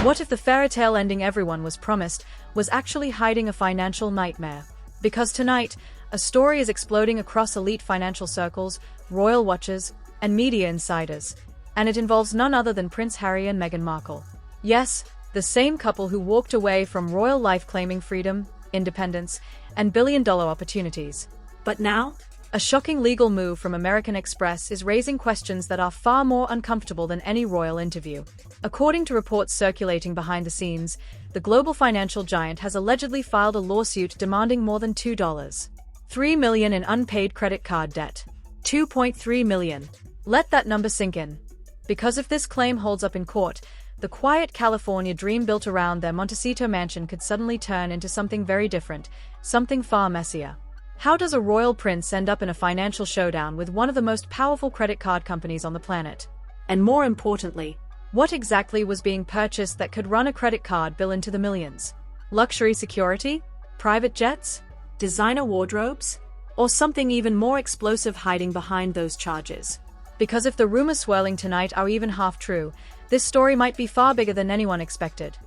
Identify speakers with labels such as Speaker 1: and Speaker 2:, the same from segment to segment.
Speaker 1: What if the fairy tale ending everyone was promised was actually hiding a financial nightmare? Because tonight, a story is exploding across elite financial circles, royal watchers, and media insiders, and it involves none other than Prince Harry and Meghan Markle. Yes, the same couple who walked away from royal life claiming freedom, independence, and billion-dollar opportunities. But now, a shocking legal move from American Express is raising questions that are far more uncomfortable than any royal interview. According to reports circulating behind the scenes, the global financial giant has allegedly filed a lawsuit demanding more than $2.3 million in unpaid credit card debt. $2.3 million. Let that number sink in. Because if this claim holds up in court, the quiet California dream built around their Montecito mansion could suddenly turn into something very different, something far messier. How does a royal prince end up in a financial showdown with one of the most powerful credit card companies on the planet? And more importantly, what exactly was being purchased that could run a credit card bill into the millions? Luxury security? Private jets? Designer wardrobes? Or something even more explosive hiding behind those charges? Because if the rumors swirling tonight are even half true, this story might be far bigger than anyone expected.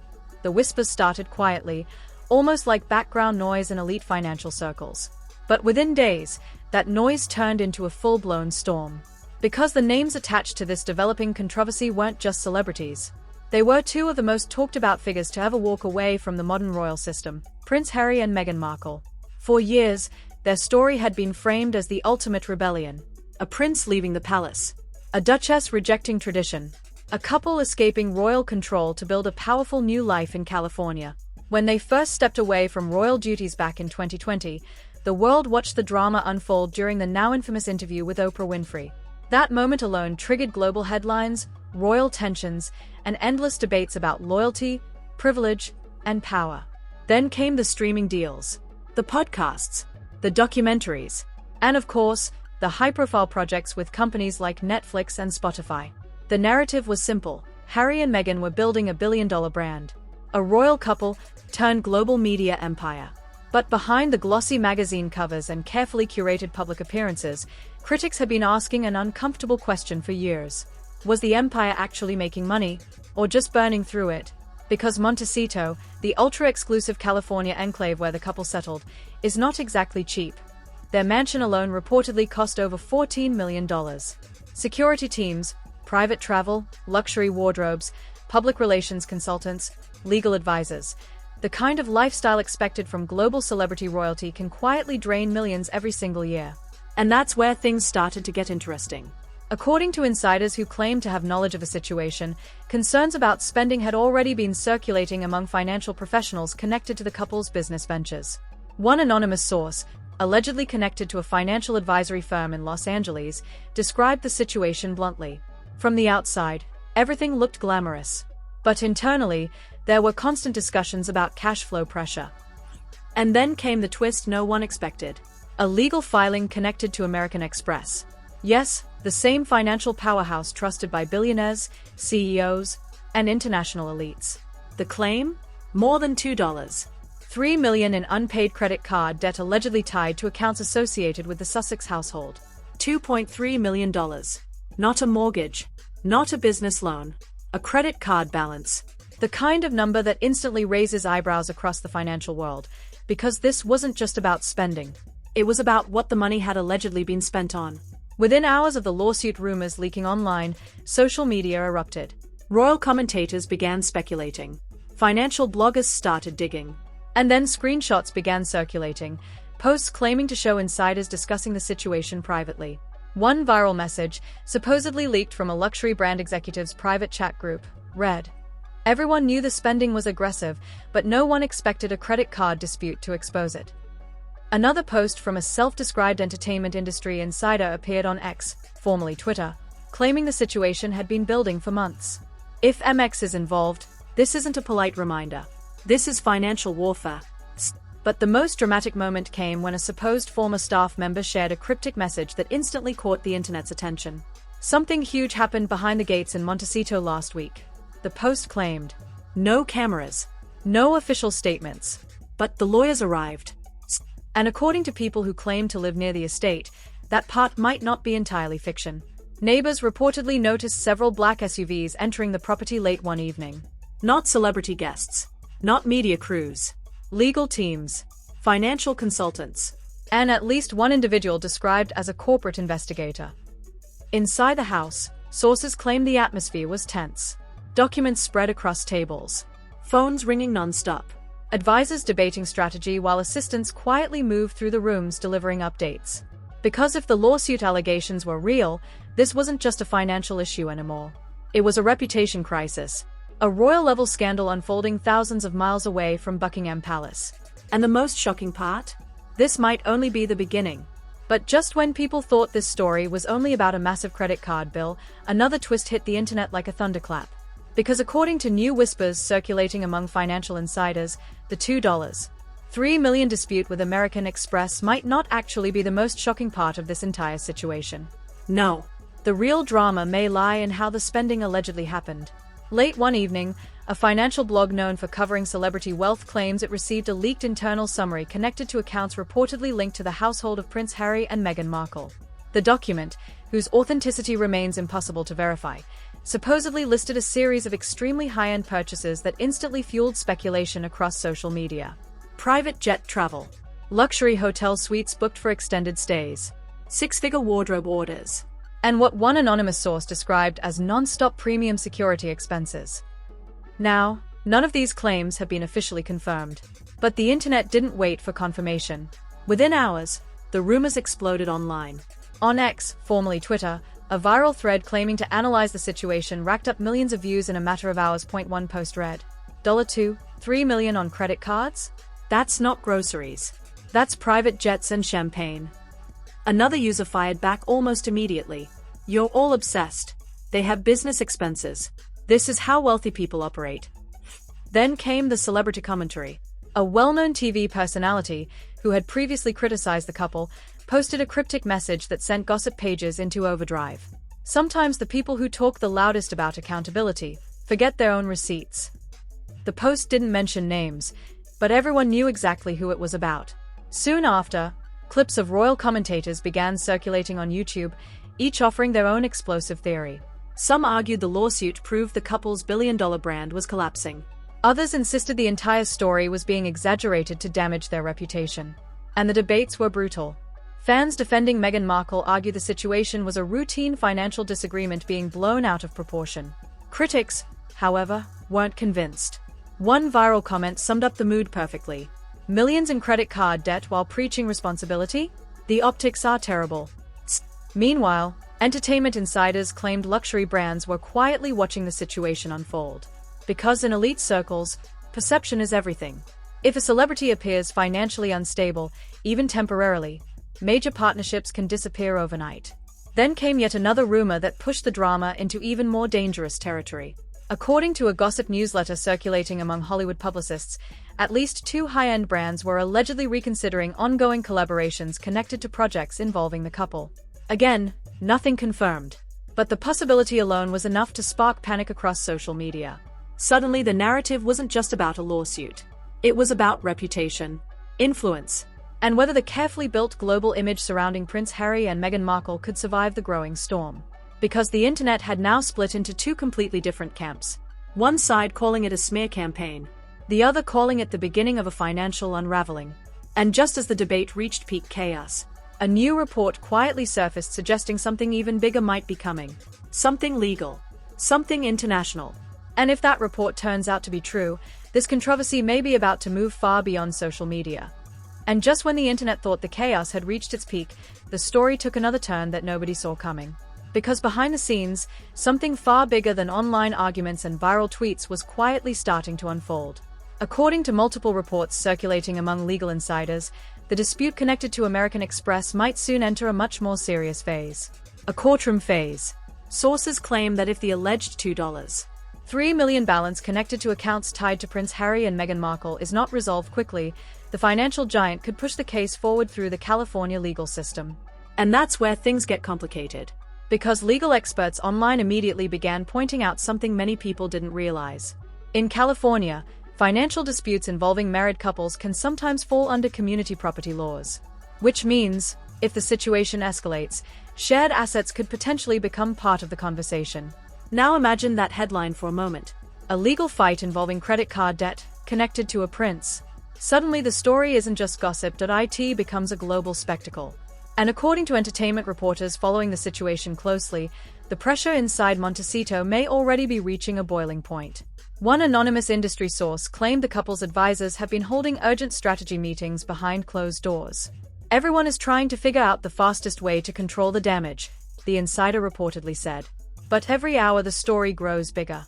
Speaker 1: The whispers started quietly, almost like background noise in elite financial circles. But within days, that noise turned into a full-blown storm. Because the names attached to this developing controversy weren't just celebrities. They were two of the most talked-about figures to ever walk away from the modern royal system, Prince Harry and Meghan Markle. For years, their story had been framed as the ultimate rebellion. A prince leaving the palace. A duchess rejecting tradition. A couple escaping royal control to build a powerful new life in California. When they first stepped away from royal duties back in 2020, the world watched the drama unfold during the now infamous interview with Oprah Winfrey. That moment alone triggered global headlines, royal tensions, and endless debates about loyalty, privilege, and power. Then came the streaming deals, the podcasts, the documentaries, and of course, the high-profile projects with companies like Netflix and Spotify. The narrative was simple. Harry and Meghan were building a billion-dollar brand. A royal couple turned global media empire. But behind the glossy magazine covers and carefully curated public appearances, critics had been asking an uncomfortable question for years. Was the empire actually making money, or just burning through it? Because Montecito, the ultra-exclusive California enclave where the couple settled, is not exactly cheap. Their mansion alone reportedly cost over $14 million. Security teams, private travel, luxury wardrobes, public relations consultants, legal advisors. The kind of lifestyle expected from global celebrity royalty can quietly drain millions every single year. And that's where things started to get interesting. According to insiders who claimed to have knowledge of the situation, concerns about spending had already been circulating among financial professionals connected to the couple's business ventures. One anonymous source, allegedly connected to a financial advisory firm in Los Angeles, described the situation bluntly. From the outside, everything looked glamorous. But internally, there were constant discussions about cash flow pressure. And then came the twist no one expected. A legal filing connected to American Express. Yes, the same financial powerhouse trusted by billionaires, CEOs, and international elites. The claim? More than $2.3 million in unpaid credit card debt allegedly tied to accounts associated with the Sussex household. $2.3 million. Not a mortgage. Not a business loan. A credit card balance. The kind of number that instantly raises eyebrows across the financial world, because this wasn't just about spending. It was about what the money had allegedly been spent on. Within hours of the lawsuit rumors leaking online, social media erupted. Royal commentators began speculating. Financial bloggers started digging. And then screenshots began circulating, posts claiming to show insiders discussing the situation privately. One viral message, supposedly leaked from a luxury brand executive's private chat group, read, "Everyone knew the spending was aggressive, but no one expected a credit card dispute to expose it." Another post from a self-described entertainment industry insider appeared on X, formerly Twitter, claiming the situation had been building for months. If AmEx is involved, this isn't a polite reminder. This is financial warfare. But the most dramatic moment came when a supposed former staff member shared a cryptic message that instantly caught the internet's attention. Something huge happened behind the gates in Montecito last week. The post claimed, "No cameras, no official statements, but the lawyers arrived." And according to people who claim to live near the estate, that part might not be entirely fiction. Neighbors reportedly noticed several black SUVs entering the property late one evening.
Speaker 2: Not celebrity guests. Not media crews.
Speaker 1: Legal teams.
Speaker 2: Financial consultants.
Speaker 1: And at least one individual described as a corporate investigator. Inside the house, sources claimed the atmosphere was tense. Documents spread across tables.
Speaker 2: Phones ringing non-stop.
Speaker 1: Advisors debating strategy while assistants quietly moved through the rooms delivering updates. Because if the lawsuit allegations were real, this wasn't just a financial issue anymore. It was a reputation crisis. A royal-level scandal unfolding thousands of miles away from Buckingham Palace.
Speaker 2: And the most shocking part?
Speaker 1: This might only be the beginning. But just when people thought this story was only about a massive credit card bill, another twist hit the internet like a thunderclap. Because according to new whispers circulating among financial insiders, the $2.3 million dispute with American Express might not actually be the most shocking part of this entire situation.
Speaker 2: No.
Speaker 1: The real drama may lie in how the spending allegedly happened. Late one evening, a financial blog known for covering celebrity wealth claims it received a leaked internal summary connected to accounts reportedly linked to the household of Prince Harry and Meghan Markle. The document, whose authenticity remains impossible to verify, supposedly listed a series of extremely high-end purchases that instantly fueled speculation across social media.
Speaker 2: Private jet travel.
Speaker 1: Luxury hotel suites booked for extended stays.
Speaker 2: Six-figure wardrobe orders.
Speaker 1: And what one anonymous source described as non-stop premium security expenses. Now, none of these claims have been officially confirmed. But the internet didn't wait for confirmation. Within hours, the rumors exploded online. On X, formerly Twitter, a viral thread claiming to analyze the situation racked up millions of views in a matter of hours. One post read, $2.3 million on credit cards?
Speaker 2: That's not groceries. That's private jets and champagne. Another user fired back almost immediately. You're all obsessed. They have business expenses. This is how wealthy people operate.
Speaker 1: Then came the celebrity commentary. A well-known TV personality, who had previously criticized the couple, posted a cryptic message that sent gossip pages into overdrive. Sometimes the people who talk the loudest about accountability forget their own receipts. The post didn't mention names, but everyone knew exactly who it was about. Soon after, clips of royal commentators began circulating on YouTube, each offering their own explosive theory.
Speaker 2: Some argued the lawsuit proved the couple's billion-dollar brand was collapsing.
Speaker 1: Others insisted the entire story was being exaggerated to damage their reputation. And the debates were brutal. Fans defending Meghan Markle argue the situation was a routine financial disagreement being blown out of proportion. Critics, however, weren't convinced. One viral comment summed up the mood perfectly. Millions in credit card debt while preaching responsibility? The optics are terrible. Meanwhile, entertainment insiders claimed luxury brands were quietly watching the situation unfold. Because in elite circles, perception is everything. If a celebrity appears financially unstable, even temporarily, major partnerships can disappear overnight. Then came yet another rumor that pushed the drama into even more dangerous territory. According to a gossip newsletter circulating among Hollywood publicists, at least 2 high-end brands were allegedly reconsidering ongoing collaborations connected to projects involving the couple. Again, nothing confirmed. But the possibility alone was enough to spark panic across social media.
Speaker 2: Suddenly, the narrative wasn't just about a lawsuit. It was about reputation, influence,
Speaker 1: and whether the carefully built global image surrounding Prince Harry and Meghan Markle could survive the growing storm. Because the internet had now split into 2 completely different camps.
Speaker 2: One side calling it a smear campaign,
Speaker 1: the other calling it the beginning of a financial unraveling.
Speaker 2: And just as the debate reached peak chaos,
Speaker 1: a new report quietly surfaced suggesting something even bigger might be coming.
Speaker 2: Something legal. Something international.
Speaker 1: And if that report turns out to be true, this controversy may be about to move far beyond social media. And just when the internet thought the chaos had reached its peak, the story took another turn that nobody saw coming. Because behind the scenes, something far bigger than online arguments and viral tweets was quietly starting to unfold. According to multiple reports circulating among legal insiders, the dispute connected to American Express might soon enter a much more serious phase. A courtroom phase.
Speaker 2: Sources claim that if the alleged $2.3
Speaker 1: million balance connected to accounts tied to Prince Harry and Meghan Markle is not resolved quickly, the financial giant could push the case forward through the California legal system.
Speaker 2: And that's where things get complicated.
Speaker 1: Because legal experts online immediately began pointing out something many people didn't realize. In California, financial disputes involving married couples can sometimes fall under community property laws. Which means, if the situation escalates, shared assets could potentially become part of the conversation.
Speaker 2: Now imagine that headline for a moment.
Speaker 1: A legal fight involving credit card debt, connected to a prince. Suddenly the story isn't just gossip.it becomes a global spectacle. And according to entertainment reporters following the situation closely, the pressure inside Montecito may already be reaching a boiling point. One anonymous industry source claimed the couple's advisors have been holding urgent strategy meetings behind closed doors. Everyone is trying to figure out the fastest way to control the damage, the insider reportedly said. But every hour the story grows bigger.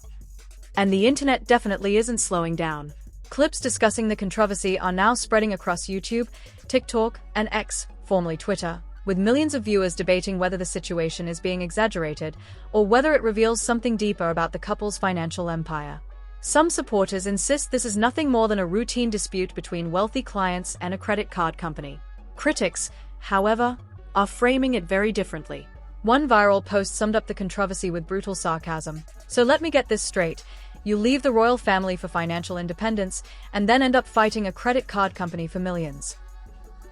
Speaker 1: And the internet definitely isn't slowing down. Clips discussing the controversy are now spreading across YouTube, TikTok, and X, formerly Twitter, with millions of viewers debating whether the situation is being exaggerated or whether it reveals something deeper about the couple's financial empire. Some supporters insist this is nothing more than a routine dispute between wealthy clients and a credit card company. Critics, however, are framing it very differently. One viral post summed up the controversy with brutal sarcasm. So let me get this straight. You leave the royal family for financial independence and then end up fighting a credit card company for millions.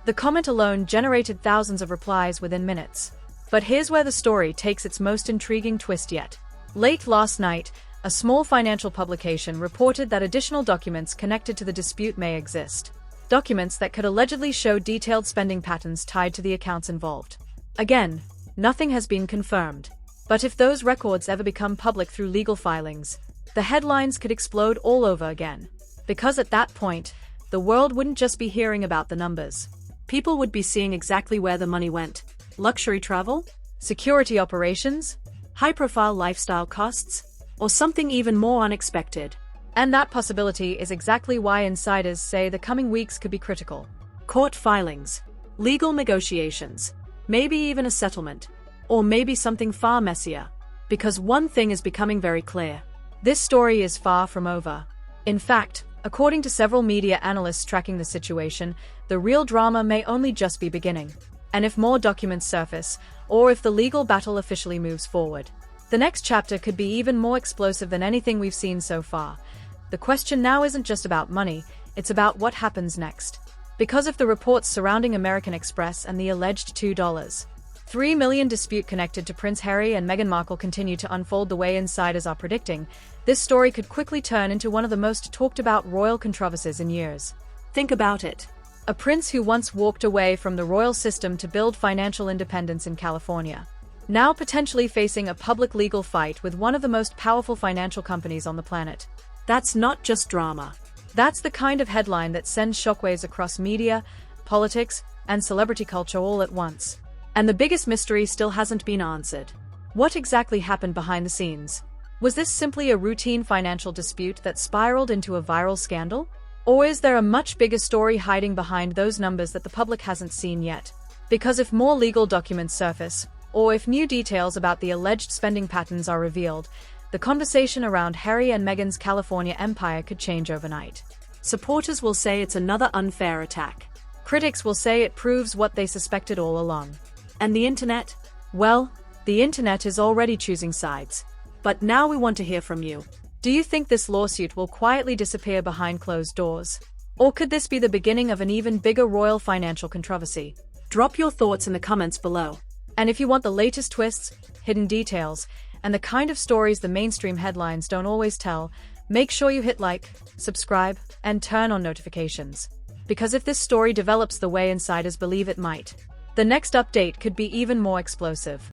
Speaker 1: The comment alone generated thousands of replies within minutes. But here's where the story takes its most intriguing twist yet. Late last night, a small financial publication reported that additional documents connected to the dispute may exist. Documents that could allegedly show detailed spending patterns tied to the accounts involved. Again, nothing has been confirmed. But if those records ever become public through legal filings, the headlines could explode all over again. Because at that point, the world wouldn't just be hearing about the numbers.
Speaker 2: People would be seeing exactly where the money went. Luxury travel?
Speaker 1: Security operations?
Speaker 2: High-profile lifestyle costs? Or something even more unexpected.
Speaker 1: And that possibility is exactly why insiders say the coming weeks could be critical.
Speaker 2: Court filings, legal negotiations, maybe even a settlement, or maybe something far messier. Because one thing is becoming very clear.
Speaker 1: This story is far from over. In fact, according to several media analysts tracking the situation, the real drama may only just be beginning. And if more documents surface, or if the legal battle officially moves forward, the next chapter could be even more explosive than anything we've seen so far. The question now isn't just about money, it's about what happens next. Because of the reports surrounding American Express and the alleged $2.3 million dispute connected to Prince Harry and Meghan Markle continue to unfold the way insiders are predicting, this story could quickly turn into one of the most talked about royal controversies in years.
Speaker 2: Think about it.
Speaker 1: A prince who once walked away from the royal system to build financial independence in California, now potentially facing a public legal fight with one of the most powerful financial companies on the planet.
Speaker 2: That's not just drama.
Speaker 1: That's the kind of headline that sends shockwaves across media, politics, and celebrity culture all at once. And the biggest mystery still hasn't been answered. What exactly happened behind the scenes? Was this simply a routine financial dispute that spiraled into a viral scandal? Or is there a much bigger story hiding behind those numbers that the public hasn't seen yet? Because if more legal documents surface, or if new details about the alleged spending patterns are revealed, the conversation around Harry and Meghan's California empire could change overnight.
Speaker 2: Supporters will say it's another unfair attack.
Speaker 1: Critics will say it proves what they suspected all along.
Speaker 2: And the internet?
Speaker 1: Well, the internet is already choosing sides.
Speaker 2: But now we want to hear from you.
Speaker 1: Do you think this lawsuit will quietly disappear behind closed doors? Or could this be the beginning of an even bigger royal financial controversy?
Speaker 2: Drop your thoughts in the comments below.
Speaker 1: And if you want the latest twists, hidden details, and the kind of stories the mainstream headlines don't always tell, make sure you hit like, subscribe, and turn on notifications. Because if this story develops the way insiders believe it might, the next update could be even more explosive.